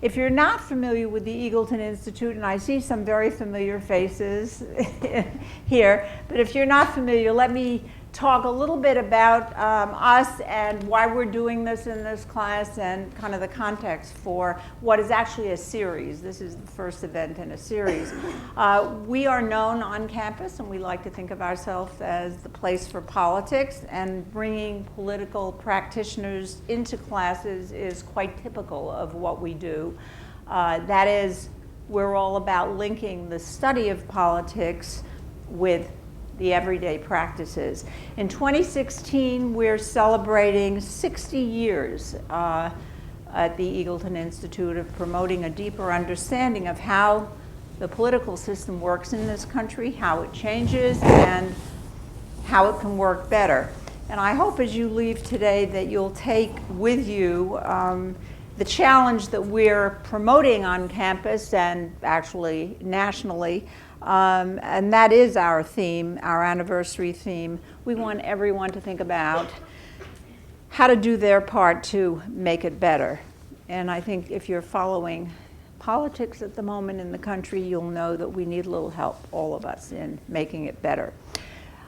If you're not familiar with the Eagleton Institute, and I see some very familiar faces here, but if you're not familiar, let me talk a little bit about us and why we're doing this in this class and kind of the context for what is actually a series. This is the first event in a series. We are known on campus, and we like to think of ourselves as the place for politics, and bringing political practitioners into classes is quite typical of what we do. That is, we're all about linking the study of politics with the everyday practices. In 2016, we're celebrating 60 years at the Eagleton Institute of promoting a deeper understanding of how the political system works in this country, how it changes, and how it can work better. And I hope as you leave today that you'll take with you the challenge that we're promoting on campus and actually nationally. And that is our theme, our anniversary theme. We want everyone to think about how to do their part to make it better. And I think if you're following politics at the moment in the country, you'll know that we need a little help, all of us, in making it better.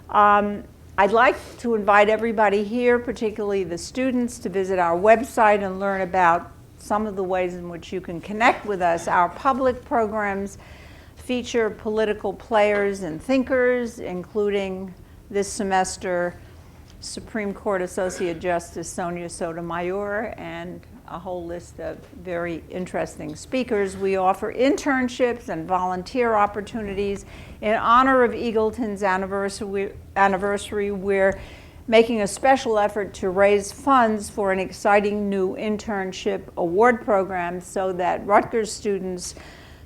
I'd like to invite everybody here, particularly the students, to visit our website and learn about some of the ways in which you can connect with us. Our public programs feature political players and thinkers, including this semester Supreme Court Associate Justice Sonia Sotomayor and a whole list of very interesting speakers. We offer internships and volunteer opportunities. In honor of Eagleton's anniversary, we're making a special effort to raise funds for an exciting new internship award program so that Rutgers students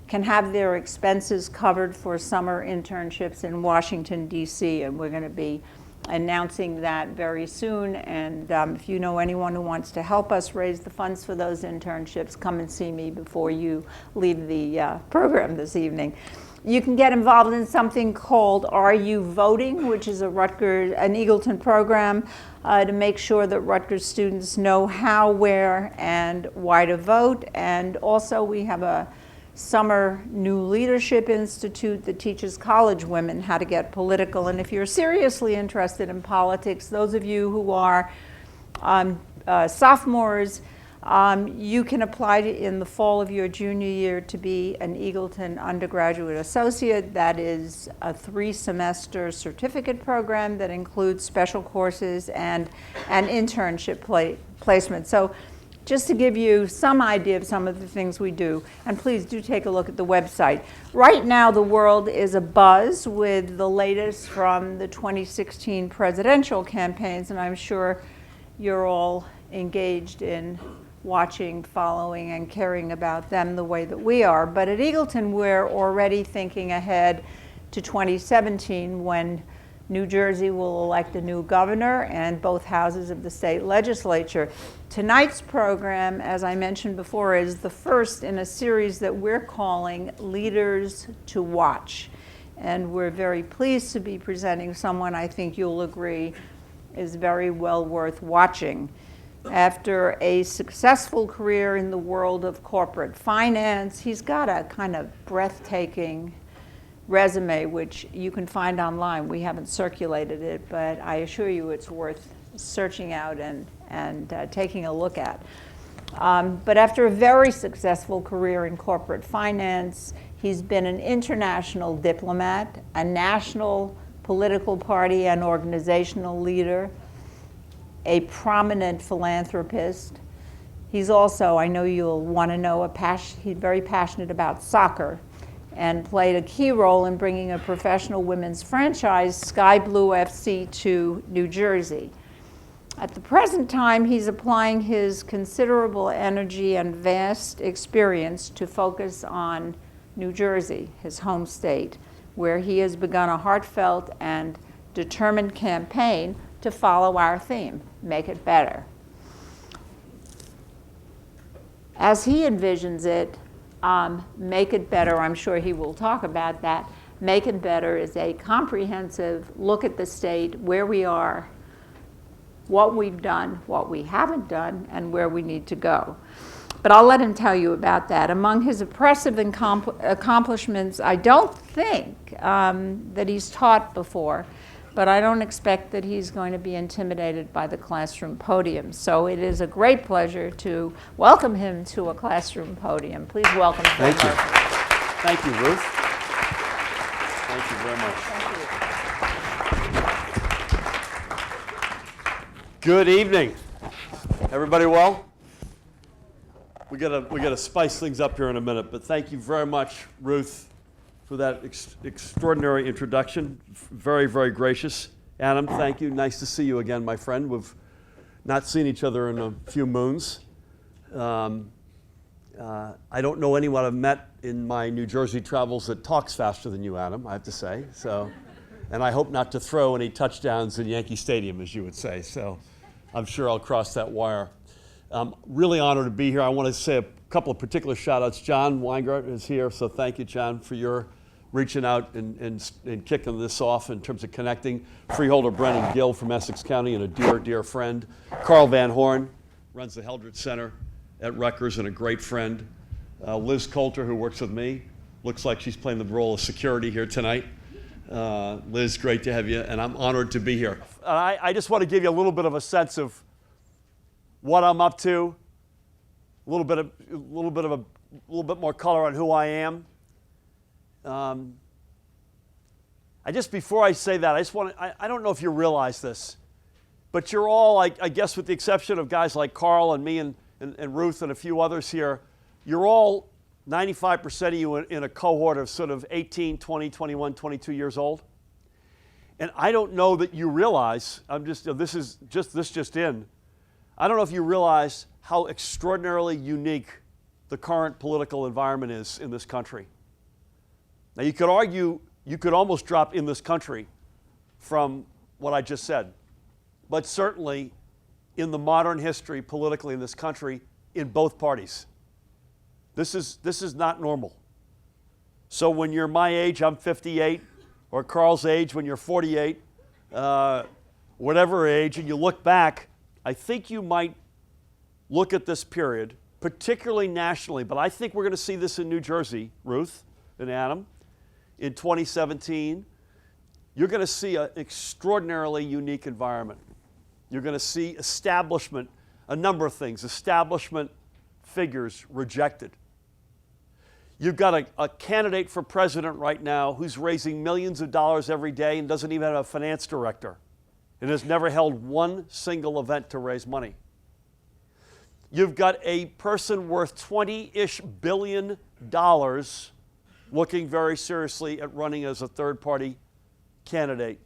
can have their expenses covered for summer internships in Washington, D.C., and we're going to be announcing that very soon. And if you know anyone who wants to help us raise the funds for those internships, come and see me before you leave the program this evening. You can get involved in something called Are You Voting, which is an Eagleton program to make sure that Rutgers students know how, where, and why to vote. And also we have a Summer New Leadership Institute that teaches college women how to get political. And if you're seriously interested in politics, those of you who are sophomores, you can apply in the fall of your junior year to be an Eagleton undergraduate associate. That is a 3-semester certificate program that includes special courses and an internship placement. So just to give you some idea of some of the things we do, and please do take a look at the website. Right now the world is abuzz with the latest from the 2016 presidential campaigns, and I'm sure you're all engaged in watching, following, and caring about them the way that we are. But at Eagleton, we're already thinking ahead to 2017 when New Jersey will elect a new governor and both houses of the state legislature. Tonight's program, as I mentioned before, is the first in a series that we're calling Leaders to Watch. And we're very pleased to be presenting someone I think you'll agree is very well worth watching. After a successful career in the world of corporate finance, he's got a kind of breathtaking resume, which you can find online. We haven't circulated it, but I assure you it's worth searching out and taking a look at. But after a very successful career in corporate finance, he's been an international diplomat, a national political party and organizational leader, a prominent philanthropist. He's also, I know you'll want to know, he's very passionate about soccer and played a key role in bringing a professional women's franchise, Sky Blue FC, to New Jersey. At the present time, he's applying his considerable energy and vast experience to focus on New Jersey, his home state, where he has begun a heartfelt and determined campaign to follow our theme, make it better. As he envisions it, Make It Better, I'm sure he will talk about that. Make It Better is a comprehensive look at the state, where we are, what we've done, what we haven't done, and where we need to go. But I'll let him tell you about that. Among his impressive accomplishments, I don't think that he's taught before, but I don't expect that he's going to be intimidated by the classroom podium. So it is a great pleasure to welcome him to a classroom podium. Please welcome him. Thank you. Thank you, Ruth. Thank you very much. Thank you. Good evening. Everybody well? We gotta spice things up here in a minute, but thank you very much, Ruth, for that extraordinary introduction. Very, very gracious. Adam, thank you. Nice to see you again, my friend. We've not seen each other in a few moons. I don't know anyone I've met in my New Jersey travels that talks faster than you, Adam, I have to say. So, and I hope not to throw any touchdowns in Yankee Stadium, as you would say. So I'm sure I'll cross that wire. I'm really honored to be here. I want to say a couple of particular shout outs. John Weingart is here, so thank you, John, for your reaching out and kicking this off in terms of connecting. Freeholder Brennan Gill from Essex County and a dear, dear friend. Carl Van Horn runs the Heldred Center at Rutgers and a great friend. Liz Coulter, who works with me, looks like she's playing the role of security here tonight. Liz, great to have you, and I'm honored to be here. I just want to give you a little bit of a sense of what I'm up to, a little bit more color on who I am. Before I say that, I don't know if you realize this, but you're all, I guess with the exception of guys like Carl and me and Ruth and a few others here, you're all 95% of you in a cohort of sort of 18, 20, 21, 22 years old. And I don't know that you realize, this just in, I don't know if you realize how extraordinarily unique the current political environment is in this country. Now, you could argue, you could almost drop in this country from what I just said, but certainly in the modern history politically in this country, in both parties. This is not normal. So when you're my age, I'm 58, or Carl's age when you're 48, whatever age, and you look back, I think you might look at this period, particularly nationally, but I think we're going to see this in New Jersey, Ruth and Adam, in 2017. You're going to see an extraordinarily unique environment. You're going to see establishment, a number of things, establishment figures rejected. You've got a candidate for president right now who's raising millions of dollars every day and doesn't even have a finance director and has never held one single event to raise money. You've got a person worth $20-ish billion looking very seriously at running as a third-party candidate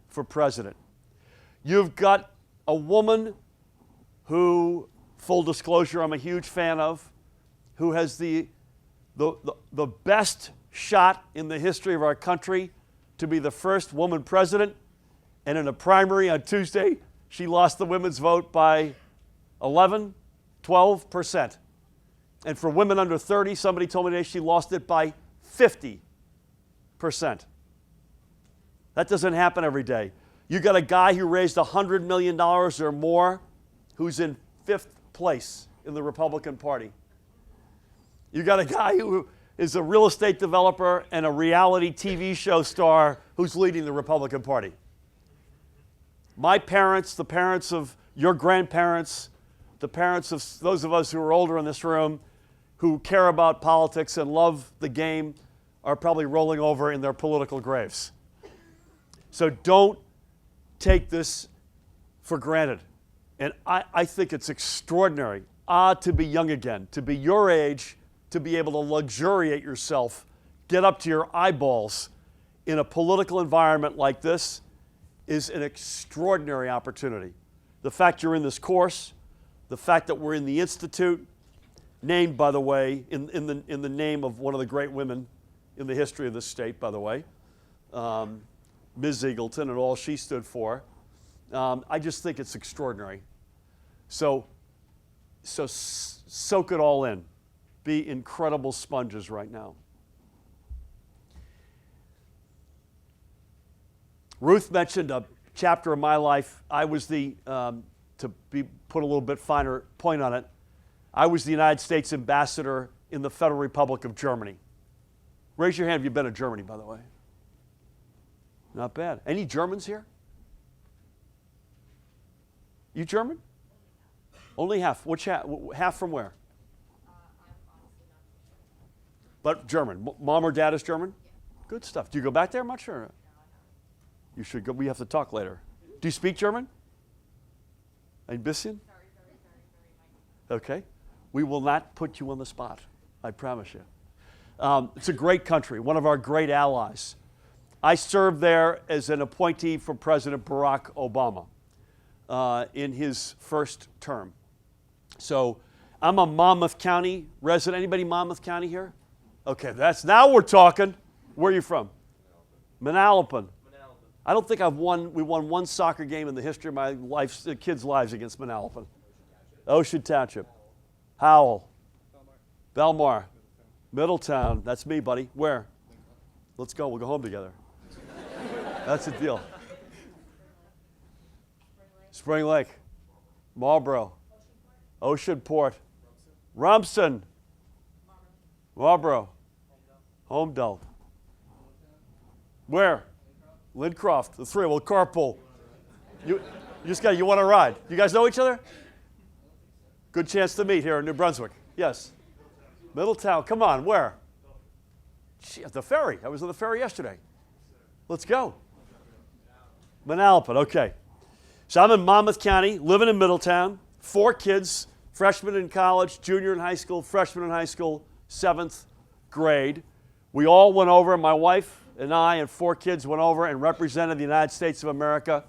for president. You've got a woman who, full disclosure, I'm a huge fan of, who has the best shot in the history of our country to be the first woman president. And in a primary on Tuesday, she lost the women's vote by 12%. And for women under 30, somebody told me today she lost it by 50%. That doesn't happen every day. You got a guy who raised $100 million or more who's in 5th place in the Republican Party. You got a guy who is a real estate developer and a reality TV show star who's leading the Republican Party. My parents, the parents of your grandparents, the parents of those of us who are older in this room who care about politics and love the game are probably rolling over in their political graves. So don't take this for granted. And I think it's extraordinary, to be young again, to be your age, to be able to luxuriate yourself, get up to your eyeballs in a political environment like this is an extraordinary opportunity. The fact you're in this course, the fact that we're in the Institute, named, by the way, in the name of one of the great women in the history of this state, by the way, Ms. Eagleton and all she stood for. I just think it's extraordinary. So soak it all in. Be incredible sponges right now. Ruth mentioned a chapter of my life. I was put a little bit finer point on it, I was the United States ambassador in the Federal Republic of Germany. Raise your hand if you've been to Germany, by the way. Not bad. Any Germans here? You German? Only half. Which half? Half from where? But German. Mom or dad is German? Yeah. Good stuff. Do you go back there much? Or? You should go. We have to talk later. Do you speak German? Ein bisschen? Okay. We will not put you on the spot. I promise you. It's a great country, one of our great allies. I served there as an appointee for President Barack Obama in his first term. So I'm a Monmouth County resident. Anybody Monmouth County here? Okay, now we're talking. Where are you from? Manalapan. I don't think we won one soccer game in the history of my kids' lives against Manalapan. Ocean Township. Howell. Belmar. Middletown. That's me, buddy. Where? Let's go. We'll go home together. That's the deal. Spring Lake. Marlboro. Oceanport. Rumson. Marlboro. Homedale. Where? Lincroft. The three. We'll carpool. You want to ride. You guys know each other? Good chance to meet here in New Brunswick. Yes. Middletown. Come on. Where? Gee, the ferry. I was on the ferry yesterday. Let's go. Manalapan. Okay. So I'm in Monmouth County, living in Middletown. 4 kids, freshman in college, junior in high school, freshman in high school, 7th grade. We all went over, my wife and I and 4 kids went over and represented the United States of America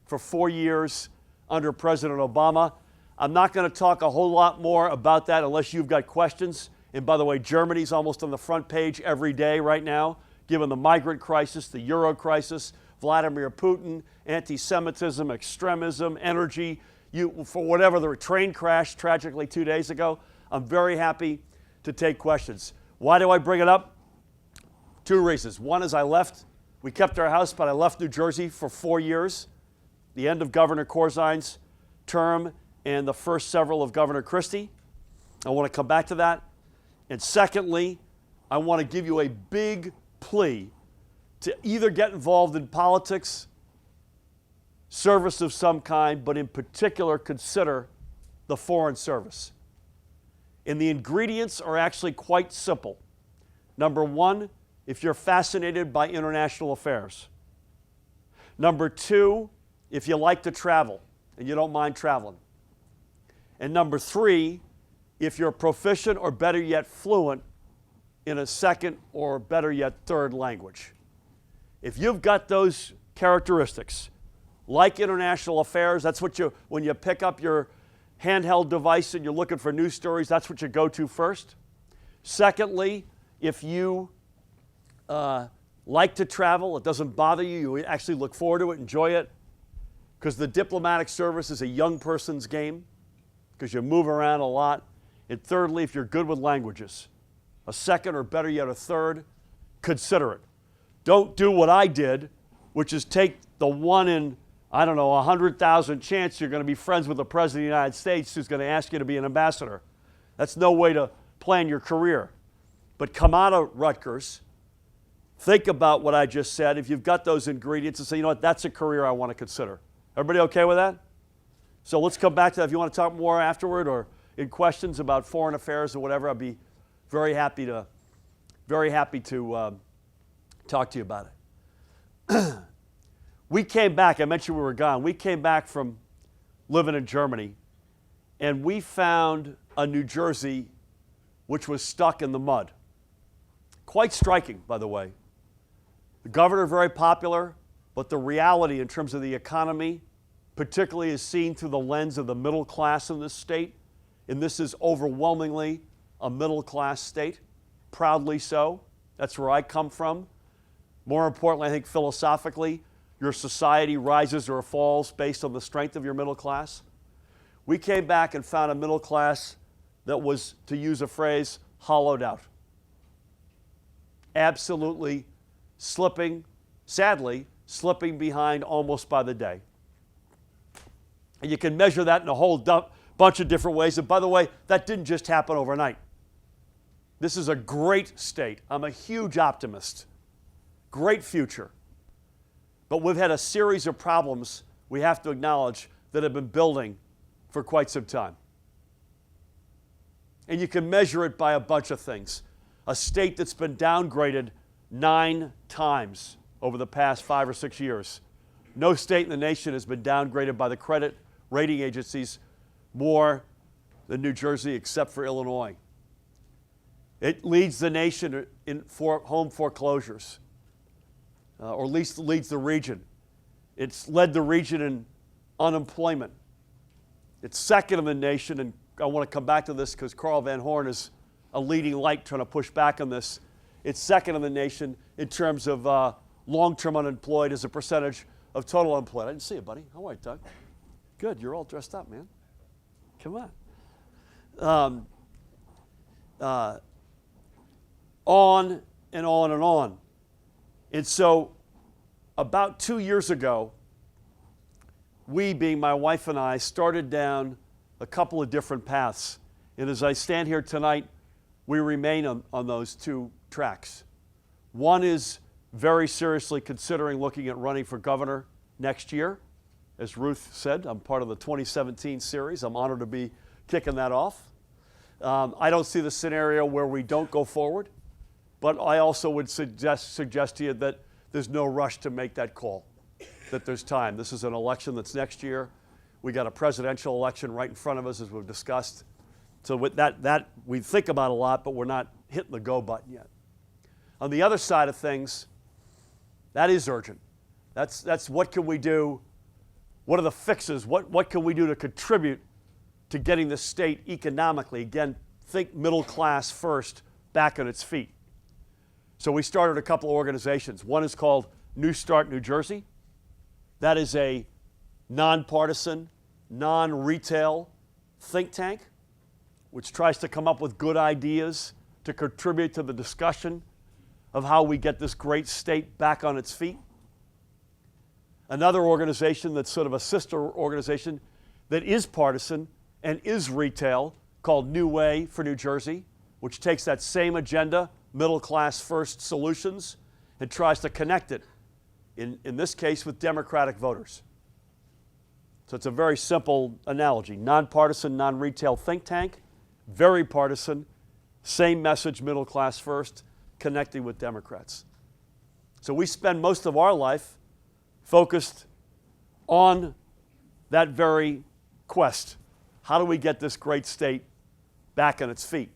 for 4 years under President Obama. I'm not going to talk a whole lot more about that unless you've got questions. And by the way, Germany's almost on the front page every day right now, given the migrant crisis, the Euro crisis, Vladimir Putin, anti-Semitism, extremism, energy, for whatever, the train crash tragically 2 days ago. I'm very happy to take questions. Why do I bring it up? 2 reasons. One is we kept our house, but I left New Jersey for 4 years, the end of Governor Corzine's term and the first several of Governor Christie. I want to come back to that. And secondly, I want to give you a big plea to either get involved in politics, service of some kind, but in particular consider the Foreign Service. And the ingredients are actually quite simple. Number 1, if you're fascinated by international affairs. Number 2, if you like to travel and you don't mind traveling. And number 3, if you're proficient or better yet fluent in a second or better yet third language. If you've got those characteristics, like international affairs, that's what when you pick up your handheld device and you're looking for news stories, that's what you go to first. Secondly, if you like to travel, it doesn't bother you, you actually look forward to it, enjoy it, because the diplomatic service is a young person's game, because you move around a lot. And thirdly, if you're good with languages, a second or better yet a third, consider it. Don't do what I did, which is take the 1 in, 100,000 chance you're going to be friends with the President of the United States who's going to ask you to be an ambassador. That's no way to plan your career. But come out of Rutgers, think about what I just said. If you've got those ingredients and say, you know what, that's a career I want to consider. Everybody okay with that? So let's come back to that. If you want to talk more afterward or in questions about foreign affairs or whatever, I'd be very happy to talk to you about it. We came back, I mentioned we were gone. We came back from living in Germany, and we found a New Jersey which was stuck in the mud. Quite striking, by the way. The governor, very popular, but the reality in terms of the economy, particularly is seen through the lens of the middle class in this state. And this is overwhelmingly a middle class state, proudly so. That's where I come from. More importantly, I think philosophically, your society rises or falls based on the strength of your middle class. We came back and found a middle class that was, to use a phrase, hollowed out. Absolutely sadly, slipping behind almost by the day. And you can measure that in a whole bunch of different ways. And by the way, that didn't just happen overnight. This is a great state. I'm a huge optimist. Great future. But we've had a series of problems we have to acknowledge that have been building for quite some time. And you can measure it by a bunch of things. A state that's been downgraded 9 times over the past 5 or 6 years. No state in the nation has been downgraded by the credit rating agencies more than New Jersey, except for Illinois. It leads the nation in home foreclosures, or at least leads the region. It's led the region in unemployment. It's second in the nation, and I want to come back to this because Carl Van Horn is a leading light trying to push back on this. It's second in the nation in terms of long-term unemployed as a percentage of total unemployed. I didn't see it, buddy. How are you, Doug? Good. You're all dressed up, man. Come on. On and on and on. And so about 2 years ago, we, being my wife and I, started down a couple of different paths. And as I stand here tonight, we remain on those 2 tracks. One is very seriously considering looking at running for governor next year. As Ruth said, I'm part of the 2017 series. I'm honored to be kicking that off. I don't see the scenario where we don't go forward, but I also would suggest to you that there's no rush to make that call, that there's time. This is an election that's next year. We got a presidential election right in front of us, as we've discussed. So with that we think about a lot, but we're not hitting the go button yet. On the other side of things, that is urgent. That's what can we do? What are the fixes? What can we do to contribute to getting the state economically, again, think middle class first, back on its feet? So we started a couple of organizations. One is called New Start New Jersey. That is a nonpartisan, non-retail think tank, which tries to come up with good ideas to contribute to the discussion of how we get this great state back on its feet. Another organization that's sort of a sister organization that is partisan and is retail, called New Way for New Jersey, which takes that same agenda, middle class first solutions, and tries to connect it, in this case, with Democratic voters. So it's a very simple analogy. Nonpartisan, non-retail think tank, very partisan, same message, middle class first, connecting with Democrats. So we spend most of our life focused on that very quest. How do we get this great state back on its feet?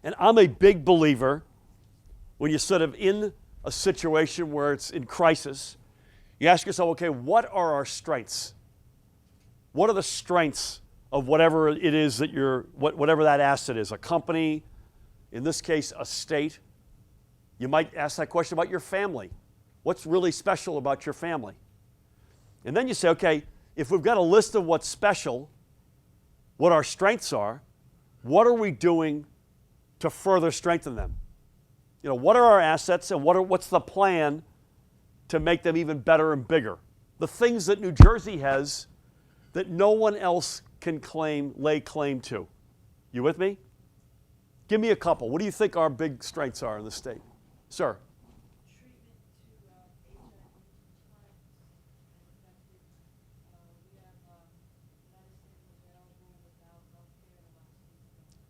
And I'm a big believer when you're sort of in a situation where it's in crisis, you ask yourself, okay, what are our strengths? What are the strengths of whatever it is that whatever that asset is, a company, in this case, a state? You might ask that question about your family. What's really special about your family? And then you say, okay, if we've got a list of what's special, what our strengths are, what are we doing to further strengthen them? You know, what are our assets and what's the plan to make them even better and bigger? The things that New Jersey has that no one else can lay claim to. You with me? Give me a couple. What do you think our big strengths are in the state? Sir?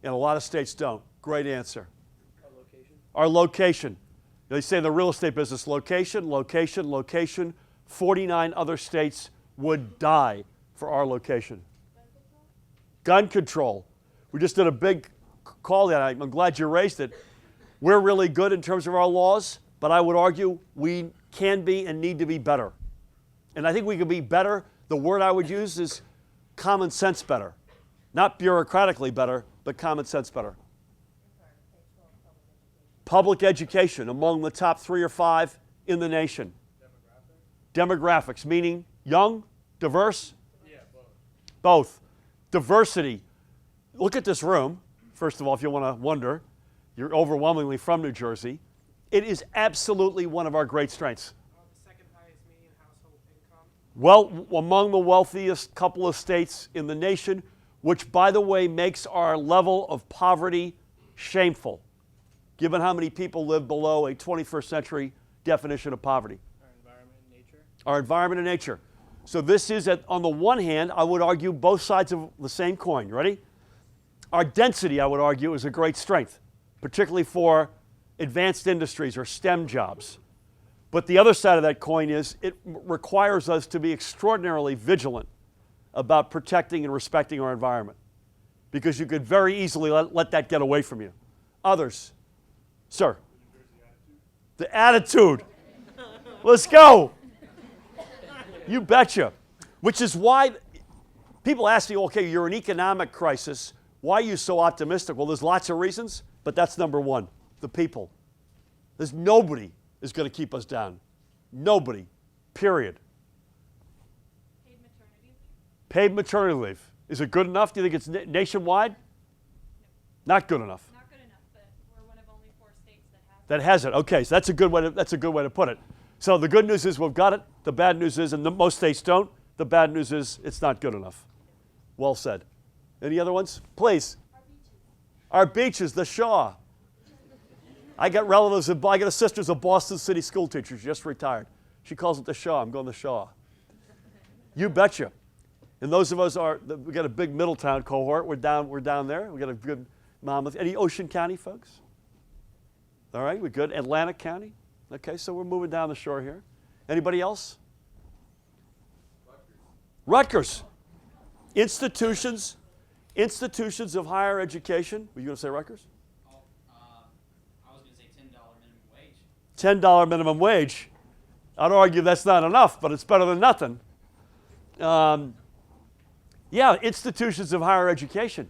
And a lot of states don't. Great answer. Our location? Our location. They say in the real estate business, location, location, location. 49 other states would die for our location. Gun control. We just did a big call that. I'm glad you raised it. We're really good in terms of our laws, but I would argue we can be and need to be better. And I think we can be better. The word I would use is common sense better. Not bureaucratically better, but common sense better. Public education, among the top 3 or 5 in the nation. Demographics, meaning young, diverse? Yeah, both. Both. Diversity. Look at this room. First of all, if you want to wonder, you're overwhelmingly from New Jersey. It is absolutely one of our great strengths. The second highest median household income. Well, among the wealthiest couple of states in the nation, which, by the way, makes our level of poverty shameful, given how many people live below a 21st century definition of poverty. Our environment and nature. Our environment and nature. So this is, on the one hand, I would argue both sides of the same coin. You ready? Our density, I would argue, is a great strength, particularly for advanced industries or STEM jobs. But the other side of that coin is it requires us to be extraordinarily vigilant about protecting and respecting our environment, because you could very easily let that get away from you. Others. Sir. The attitude. Let's go. You betcha. Which is why people ask me, okay, you're in economic crisis. Why are you so optimistic? Well, there's lots of reasons, but that's number one, the people. There's nobody is going to keep us down. Nobody, period. Paid maternity leave? Paid maternity leave. Is it good enough? Do you think it's nationwide? No. Not good enough. Not good enough, but we're one of only 4 states that has it. Okay, so that's a good way to put it. So the good news is we've got it. The bad news is, and most states don't, the bad news is it's not good enough. Well said. Any other ones? Please. Our beaches, the Shaw. I got relatives, I got a sister who's a Boston City school teacher, she just retired. She calls it the Shaw. I'm going to the Shaw. You betcha. And those of us we got a big Middletown cohort. We're down there. We got a good Monmouth. Any Ocean County folks? All right, we're good. Atlantic County. Okay, so we're moving down the shore here. Anybody else? Rutgers. Institutions of higher education. Were you going to say Rutgers? I was going to say $10 minimum wage. $10 minimum wage. I'd argue that's not enough, but it's better than nothing. Yeah, institutions of higher education,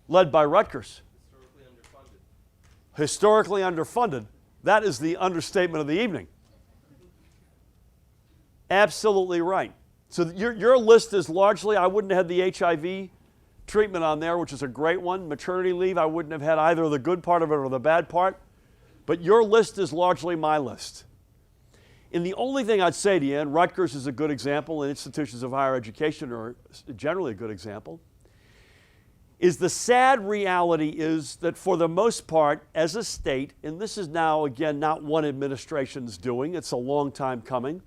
led by Rutgers. Historically underfunded. That is the understatement of the evening. Absolutely right. So your list is largely, I wouldn't have had the HIV treatment on there, which is a great one. Maternity leave, I wouldn't have had either the good part of it or the bad part. But your list is largely my list. And the only thing I'd say to you, and Rutgers is a good example, and institutions of higher education are generally a good example, is the sad reality is that for the most part, as a state, and this is now, again, not one administration's doing, it's a long time coming,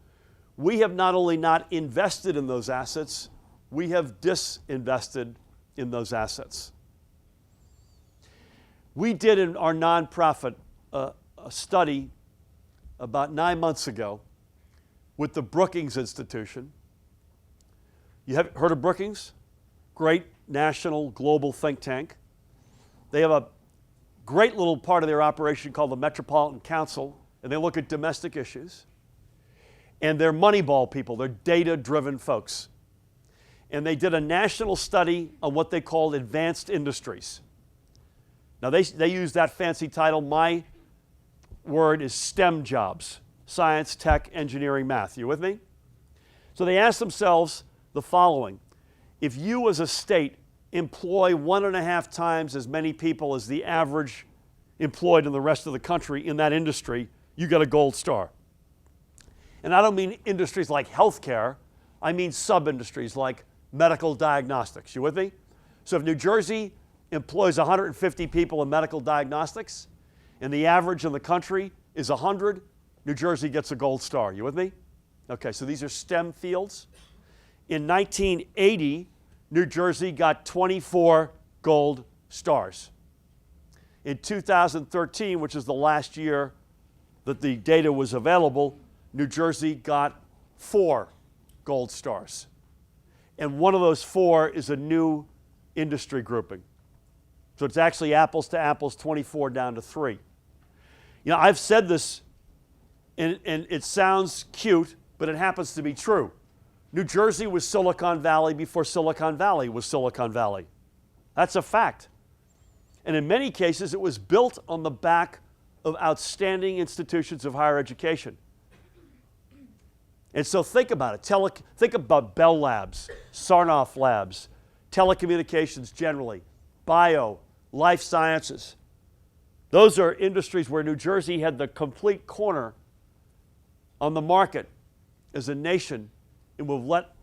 we have not only not invested in those assets, we have disinvested in those assets. We did in our nonprofit a study about 9 months ago with the Brookings Institution. You have heard of Brookings? Great national global think tank. They have a great little part of their operation called the Metropolitan Council, and they look at domestic issues. And they're Moneyball people, they're data-driven folks. And they did a national study on what they called advanced industries. Now they use that fancy title. My word is STEM jobs, science, tech, engineering, math. You with me? So they asked themselves the following. If you as a state employ 1.5 times as many people as the average employed in the rest of the country in that industry, you get a gold star. And I don't mean industries like healthcare, I mean sub-industries like medical diagnostics. You with me? So if New Jersey employs 150 people in medical diagnostics, and the average in the country is 100, New Jersey gets a gold star. You with me? Okay, so these are STEM fields. In 1980, New Jersey got 24 gold stars. In 2013, which is the last year that the data was available, New Jersey got 4 gold stars. And one of those 4 is a new industry grouping. So it's actually apples to apples, 24 down to 3. You know, I've said this, and it sounds cute, but it happens to be true. New Jersey was Silicon Valley before Silicon Valley was Silicon Valley. That's a fact. And in many cases, it was built on the back of outstanding institutions of higher education. And so think about it. Think about Bell Labs, Sarnoff Labs, telecommunications generally, bio, life sciences. Those are industries where New Jersey had the complete corner on the market as a nation, and we've let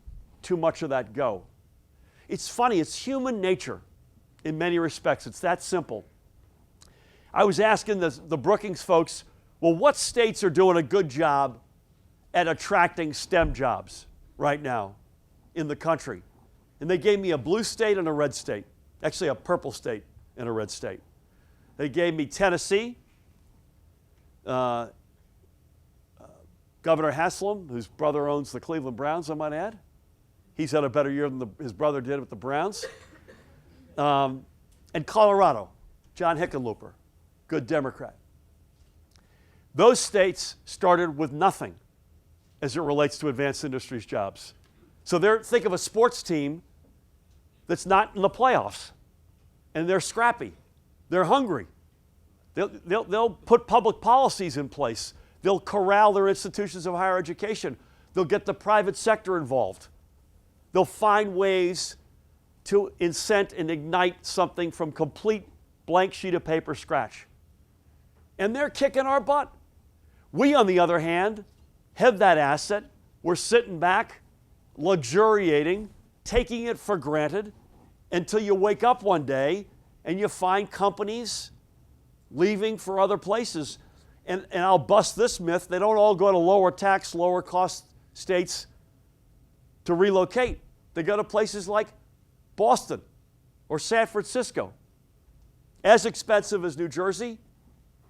too much of that go. It's funny, it's human nature in many respects. It's that simple. I was asking the Brookings folks, well, what states are doing a good job at attracting STEM jobs right now in the country? And they gave me a blue state and a red state. Actually, a purple state and a red state. They gave me Tennessee, Governor Haslam, whose brother owns the Cleveland Browns, I might add. He's had a better year than his brother did with the Browns. And Colorado, John Hickenlooper, good Democrat. Those states started with nothing as it relates to advanced industries jobs. So think of a sports team that's not in the playoffs, and they're scrappy, they're hungry. They'll put public policies in place. They'll corral their institutions of higher education. They'll get the private sector involved. They'll find ways to incent and ignite something from complete blank sheet of paper scratch. And they're kicking our butt. We, on the other hand, have that asset. We're sitting back, luxuriating, taking it for granted until you wake up one day and you find companies leaving for other places. And I'll bust this myth. They don't all go to lower tax, lower cost states to relocate. They go to places like Boston or San Francisco. As expensive as New Jersey,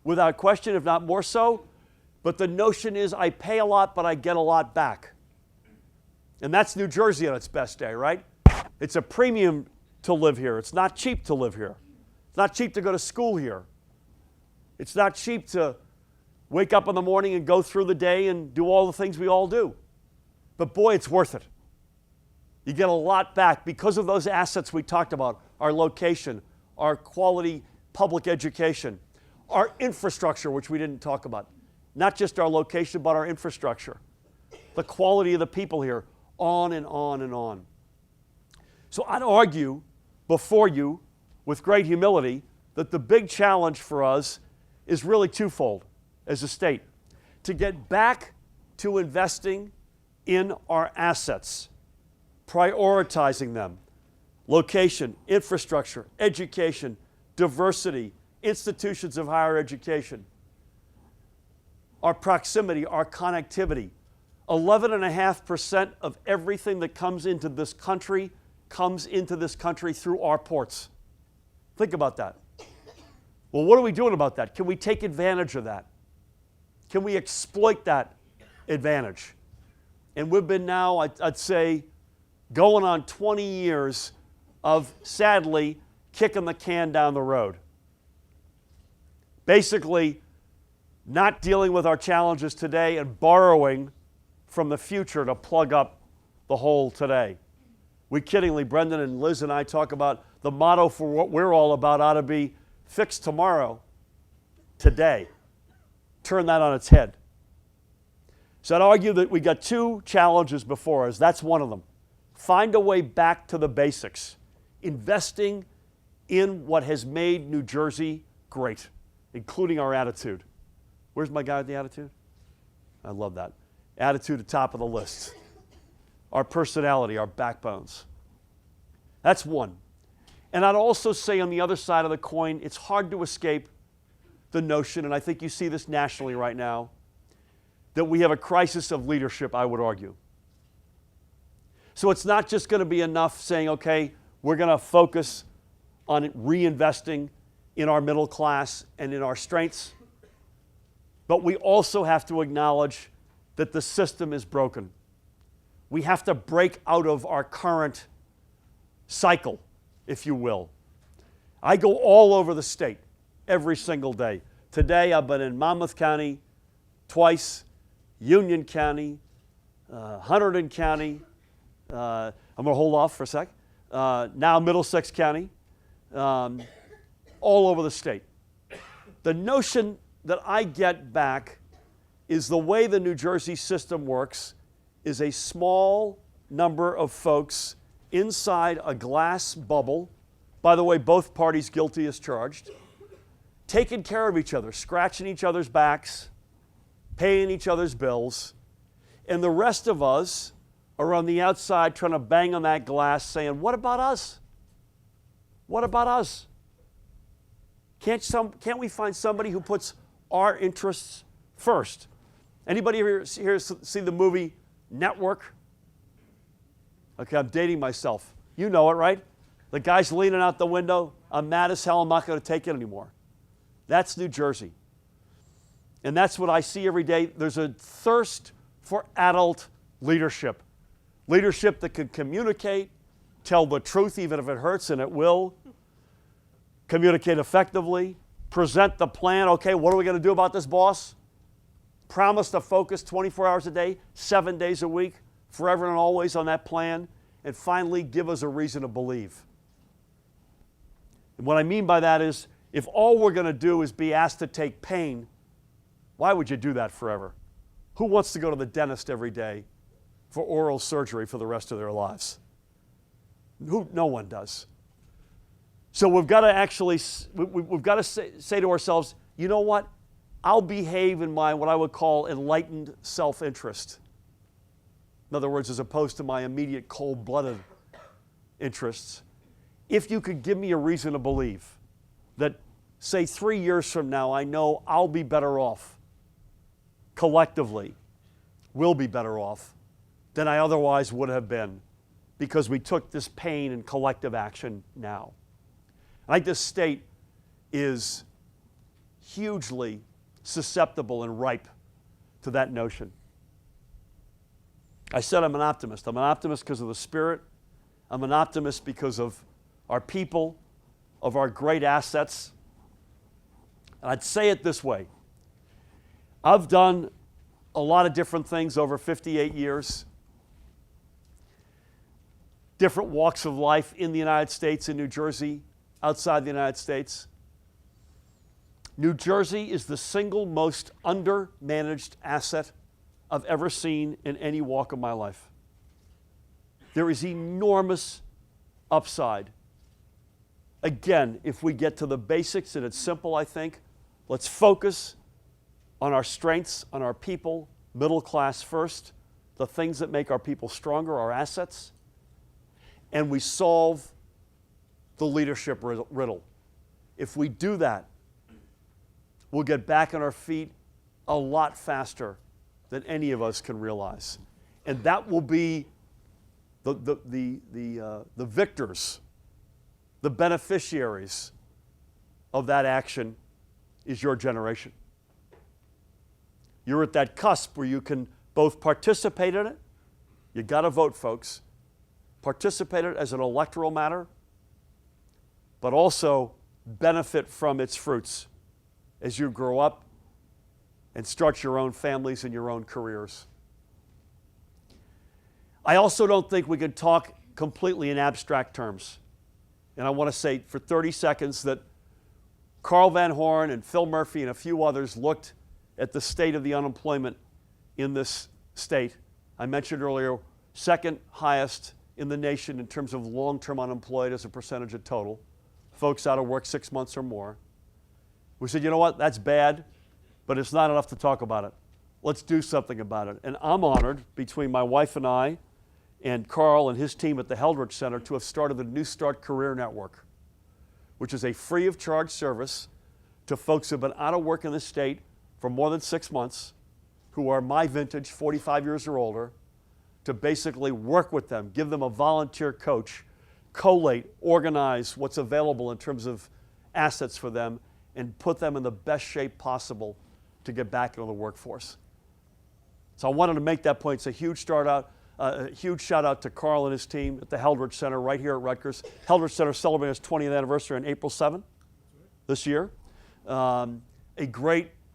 without question, if not more so. But the notion is I pay a lot, but I get a lot back. And that's New Jersey on its best day, right? It's a premium to live here. It's not cheap to live here. It's not cheap to go to school here. It's not cheap to wake up in the morning and go through the day and do all the things we all do. But boy, it's worth it. You get a lot back because of those assets we talked about, our location, our quality public education, our infrastructure, which we didn't talk about. Not just our location, but our infrastructure. The quality of the people here, on and on and on. So I'd argue before you, with great humility, that the big challenge for us is really twofold as a state. To get back to investing in our assets, prioritizing them, location, infrastructure, education, diversity, institutions of higher education, our proximity, our connectivity. 11.5% of everything that comes into this country through our ports. Think about that. Well, what are we doing about that? Can we take advantage of that? Can we exploit that advantage? And we've been now, I'd say, going on 20 years of, sadly, kicking the can down the road. Basically, not dealing with our challenges today and borrowing from the future to plug up the hole today. We kiddingly, Brendan and Liz and I talk about the motto for what we're all about ought to be fix tomorrow, today. Turn that on its head. So I'd argue that we got two challenges before us. That's one of them. Find a way back to the basics. Investing in what has made New Jersey great, including our attitude. Where's my guy with the attitude? I love that. Attitude at the top of the list. Our personality, our backbones. That's one. And I'd also say on the other side of the coin, it's hard to escape the notion, and I think you see this nationally right now, that we have a crisis of leadership, I would argue. So it's not just going to be enough saying, okay, we're going to focus on reinvesting in our middle class and in our strengths, but we also have to acknowledge that the system is broken. We have to break out of our current cycle, if you will. I go all over the state every single day. Today I've been in Monmouth County twice, Union County, Hunterdon County. I'm going to hold off for a sec. Now Middlesex County, all over the state. The notion that I get back is the way the New Jersey system works is a small number of folks inside a glass bubble. By the way, both parties guilty as charged. Taking care of each other, scratching each other's backs, paying each other's bills. And the rest of us are on the outside trying to bang on that glass saying, what about us? What about us? Can't we find somebody who puts our interests first? Anybody here see the movie Network? Okay, I'm dating myself. You know it, right? The guy's leaning out the window. I'm mad as hell. I'm not going to take it anymore. That's New Jersey. And that's what I see every day. There's a thirst for adult leadership. Leadership that can communicate, tell the truth even if it hurts, and it will. Communicate effectively. Present the plan. Okay, what are we going to do about this, boss? Promise to focus 24 hours a day, 7 days a week, forever and always on that plan. And finally, give us a reason to believe. And what I mean by that is, if all we're going to do is be asked to take pain, why would you do that forever? Who wants to go to the dentist every day for oral surgery for the rest of their lives? No one does. So we've got to actually, we've got to say to ourselves, you know what? I'll behave in my, what I would call enlightened self-interest. In other words, as opposed to my immediate cold-blooded interests. If you could give me a reason to believe that, say, 3 years from now, I know I'll be better off, collectively, will be better off than I otherwise would have been because we took this pain and collective action now. I think this state is hugely susceptible and ripe to that notion. I said I'm an optimist. I'm an optimist because of the Spirit. I'm an optimist because of our people, of our great assets. And I'd say it this way. I've done a lot of different things over 58 years. Different walks of life in the United States, in New Jersey, outside the United States. New Jersey is the single most undermanaged asset I've ever seen in any walk of my life. There is enormous upside. Again, if we get to the basics, and it's simple, I think, let's focus on our strengths, on our people, middle class first, the things that make our people stronger, our assets, and we solve the leadership riddle. If we do that, we'll get back on our feet a lot faster than any of us can realize. And that will be the victors, the beneficiaries of that action is your generation. You're at that cusp where you can both participate in it. You got to vote, folks. Participate in it as an electoral matter, but also benefit from its fruits as you grow up and start your own families and your own careers. I also don't think we can talk completely in abstract terms. And I want to say for 30 seconds that Carl Van Horn and Phil Murphy and a few others looked at the state of the unemployment in this state. I mentioned earlier, second highest in the nation in terms of long-term unemployed as a percentage of total. Folks out of work 6 months or more. We said, you know what, that's bad, but it's not enough to talk about it. Let's do something about it. And I'm honored, between my wife and I, and Carl and his team at the Heldrich Center, to have started the New Start Career Network, which is a free of charge service to folks who have been out of work in this state for more than 6 months, who are my vintage, 45 years or older, to basically work with them, give them a volunteer coach, collate, organize what's available in terms of assets for them, and put them in the best shape possible to get back into the workforce. So I wanted to make that point. It's a huge shout out to Carl and his team at the Heldrich Center right here at Rutgers. Heldrich Center celebrating its 20th anniversary on April 7th this year.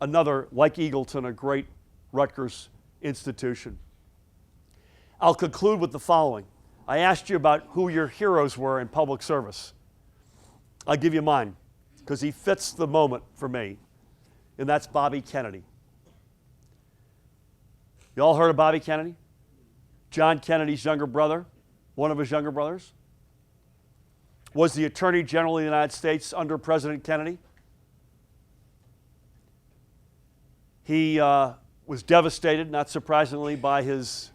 Another, like Eagleton, a great Rutgers institution. I'll conclude with the following. I asked you about who your heroes were in public service. I'll give you mine, because he fits the moment for me, and that's Bobby Kennedy. You all heard of Bobby Kennedy? John Kennedy's younger brother, one of his younger brothers, was the Attorney General of the United States under President Kennedy. He was devastated, not surprisingly, by his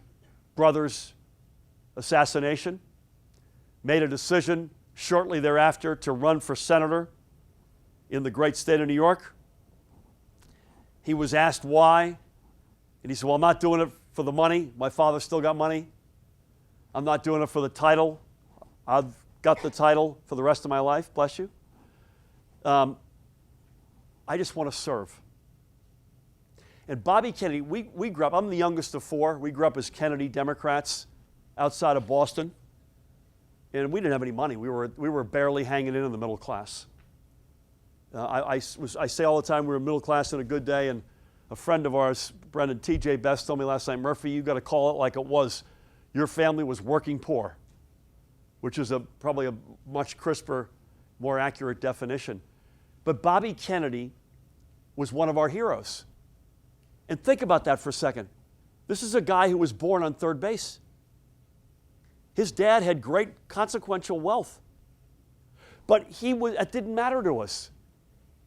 brother's assassination, made a decision shortly thereafter to run for senator in the great state of New York. He was asked why, and he said, well, I'm not doing it for the money. My father still got money. I'm not doing it for the title. I've got the title for the rest of my life, bless you. I just want to serve. And Bobby Kennedy, we grew up, I'm the youngest of four. We grew up as Kennedy Democrats outside of Boston. And we didn't have any money. We were barely hanging in the middle class. I say all the time we were middle class on a good day, and a friend of ours, Brendan T.J. Best, told me last night, Murphy, you got to call it like it was. Your family was working poor, which is probably a much crisper, more accurate definition. But Bobby Kennedy was one of our heroes. And think about that for a second. This is a guy who was born on third base. His dad had great consequential wealth. But it didn't matter to us.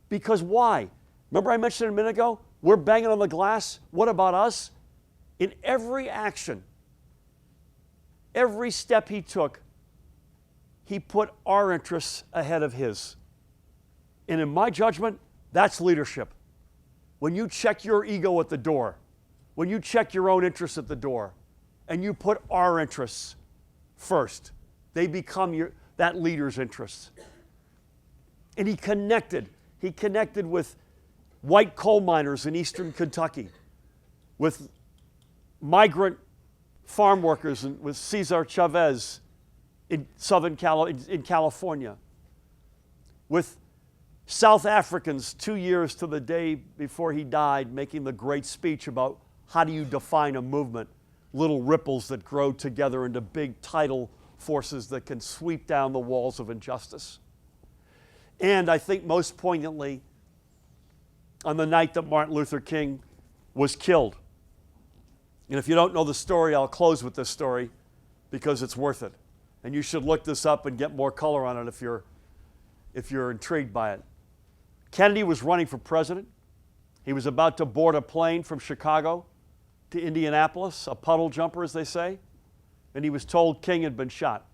Because why? Remember I mentioned a minute ago, we're banging on the glass. What about us? In every action, every step he took, he put our interests ahead of his. And in my judgment, that's leadership. When you check your ego at the door, when you check your own interests at the door, and you put our interests first, they become that leader's interests. And he connected with white coal miners in eastern Kentucky, with migrant farm workers, and with Cesar Chavez in California, with South Africans 2 years to the day before he died making the great speech about how do you define a movement, little ripples that grow together into big tidal forces that can sweep down the walls of injustice. And I think most poignantly, on the night that Martin Luther King was killed. And if you don't know the story, I'll close with this story because it's worth it. And you should look this up and get more color on it if you're intrigued by it. Kennedy was running for president. He was about to board a plane from Chicago to Indianapolis, a puddle jumper, as they say, and he was told King had been shot.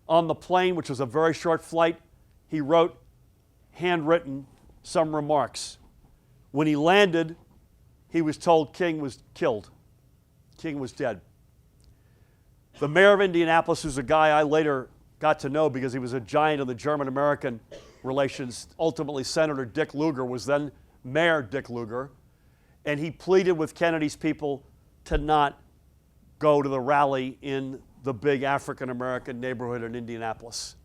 On the plane, which was a very short flight, he wrote, handwritten, some remarks. When he landed, he was told King was killed. King was dead. The mayor of Indianapolis, who's a guy I later got to know because he was a giant of the German-American relations, ultimately Senator Dick Lugar, was then Mayor Dick Lugar, and he pleaded with Kennedy's people to not go to the rally in the big African-American neighborhood in Indianapolis.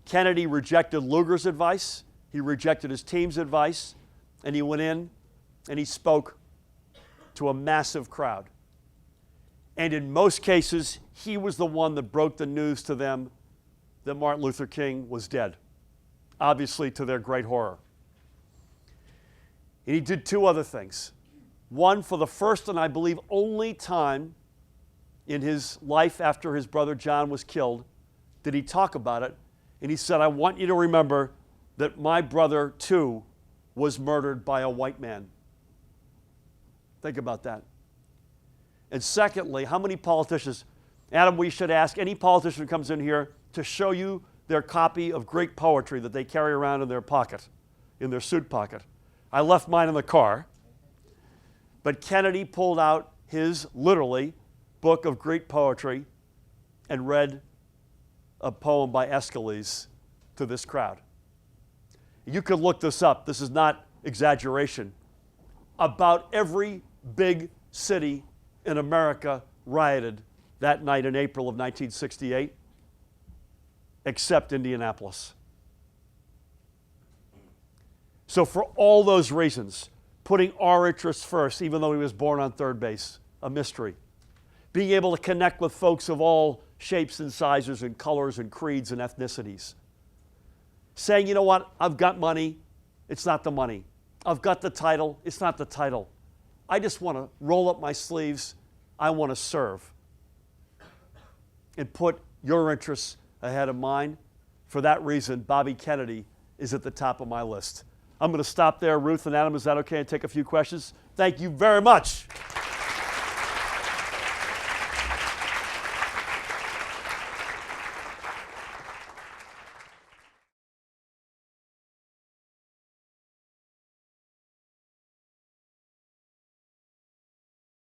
Kennedy rejected Lugar's advice, he rejected his team's advice, and he went in and he spoke to a massive crowd. And in most cases, he was the one that broke the news to them that Martin Luther King was dead, obviously to their great horror. And he did two other things. One, for the first and I believe only time in his life after his brother John was killed, did he talk about it. And he said, I want you to remember that my brother, too, was murdered by a white man. Think about that. And secondly, how many politicians, Adam, we should ask any politician who comes in here to show you their copy of Greek poetry that they carry around in their pocket, in their suit pocket. I left mine in the car, but Kennedy pulled out his, literally, book of Greek poetry and read a poem by Aeschylus to this crowd. You could look this up. This is not exaggeration. About every big city in America rioted that night in April of 1968, except Indianapolis. So for all those reasons, putting our interests first, even though he was born on third base, a mystery. Being able to connect with folks of all shapes and sizes and colors and creeds and ethnicities. Saying, you know what, I've got money, it's not the money. I've got the title, it's not the title. I just want to roll up my sleeves, I want to serve. And put your interests ahead of mine. For that reason, Bobby Kennedy is at the top of my list. I'm going to stop there, Ruth and Adam, is that okay? And take a few questions? Thank you very much.